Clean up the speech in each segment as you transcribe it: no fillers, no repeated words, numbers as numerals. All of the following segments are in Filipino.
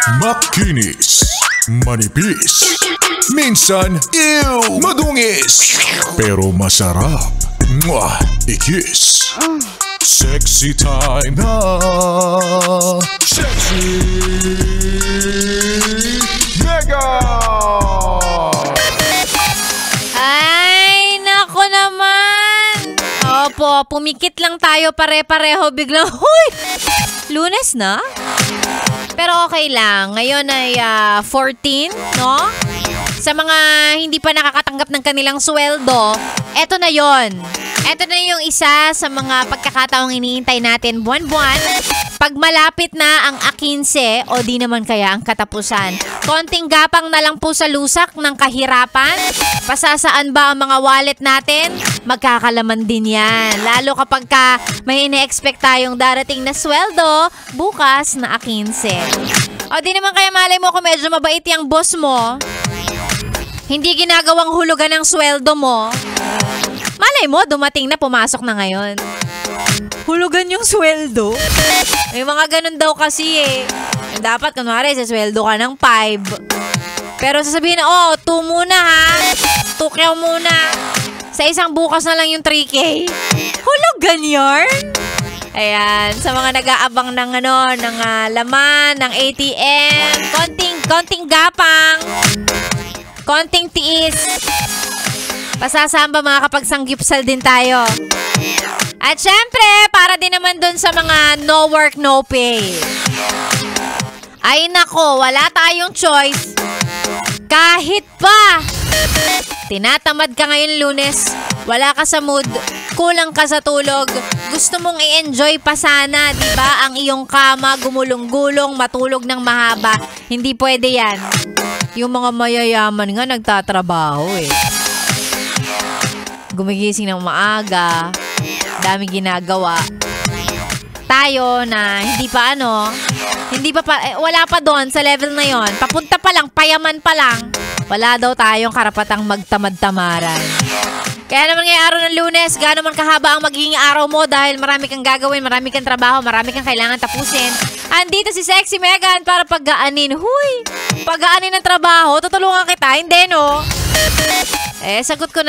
Makinis, manipis, minsan, madungis, pero masarap. Mwah! Ikis. Sexy time na. Sexy Mega! Ay, nako naman. Opo, pumikit lang tayo pare-pareho biglang. Huy! Lunes na? Pero okay lang. Ngayon ay 14, no? Sa mga hindi pa nakakatanggap ng kanilang sweldo, eto na yon. Eto na yung isa sa mga pagkakataong iniintay natin buwan-buwan. Pag malapit na ang A15 o di naman kaya ang katapusan. Konting gapang na lang po sa lusak ng kahirapan. Pasasaan ba ang mga wallet natin? Magkakalaman din yan. Lalo kapag may ine-expect tayong darating na sweldo bukas na A15. O di naman kaya malay mo kung medyo mabait yung boss mo. Hindi ginagawang hulugan ng sweldo mo. Malay mo, dumating na, pumasok na ngayon. Hulugan yung sweldo? May mga ganun daw kasi eh. Dapat, kunwari, sa sweldo ka ng 5. Pero sasabihin na, 2 muna ha. 2 muna. Sa isang bukas na lang yung 3K. Hulugan yarn? Ayan, sa mga nag-aabang ng laman, ng ATM, konting gapang. Konting tiis. Pasasamba mga kapag sanggipsal din tayo. At syempre, para din naman dun sa mga no work, no pay. Ay nako, wala tayong choice. Kahit pa tinatamad ka ngayon Lunes, wala ka sa mood, kulang ka sa tulog, gusto mong i-enjoy pa sana, di ba? Ang iyong kama, gumulong-gulong, matulog ng mahaba. Hindi pwede yan. Yung mga mayayaman nga nagtatrabaho eh. Gumigising ng maaga, daming ginagawa. Tayo na wala pa doon sa level na yon. Papunta pa lang, payaman pa lang. Wala daw tayong karapatang magtamad-tamaran. Kaya naman ngayong araw ng Lunes, gaano man kahaba ang magiging araw mo dahil marami kang gagawin, marami kang trabaho, marami kang kailangan tapusin. Andito si Sexy Megan para paggaanin. Huy! Paggaanin ng trabaho, tutulungan kita, hindi no? Sagot ko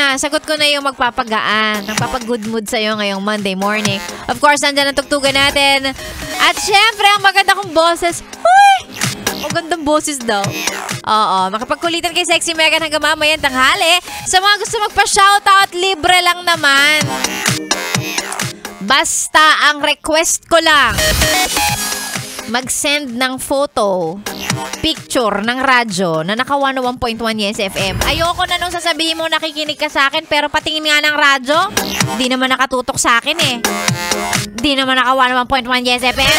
na yung magpapagaan, nagpapag-good mood sa'yo ngayong Monday morning. Of course, nandyan ang tugtugan natin. At syempre, ang maganda kong boses. Huy! Magandang boses daw. Oo, makapagkulitan kay Sexy Megan hanggang mamayang tanghali. Sa mga gusto magpa-shoutout, libre lang naman. Basta ang request ko lang, mag-send ng photo, picture ng radyo na naka 101.1 Yes FM. Ayoko na nung sasabihin mo nakikinig ka sa akin pero patingin nga ng radyo, di naman nakatutok sa akin eh. Di naman naka 101.1 Yes FM.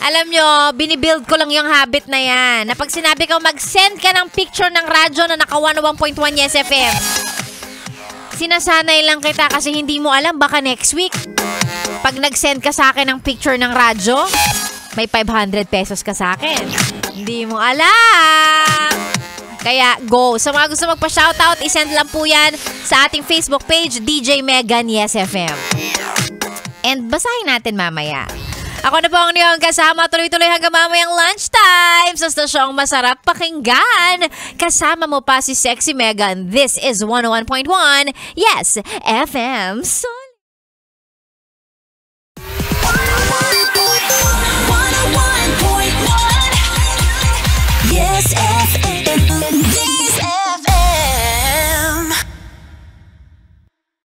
Alam nyo, binibuild ko lang yung habit na yan. Na pag sinabi ko mag-send ka ng picture ng radyo na naka 101.1 Yes FM, sinasanay lang kita kasi hindi mo alam baka next week pag nag-send ka sa akin ng picture ng radyo, may 500 pesos ka sa akin. Hindi mo alam. Kaya go. Sa mga gusto magpa-shoutout, isend lang po yan sa ating Facebook page, DJ Megan Yes FM. And basahin natin mamaya. Ako na po ang niyong kasama tuloy-tuloy hanggang mamayang lunchtime sa stasyong masarap pakinggan. Kasama mo pa si Sexy Megan. This is 101.1 Yes FM. Yes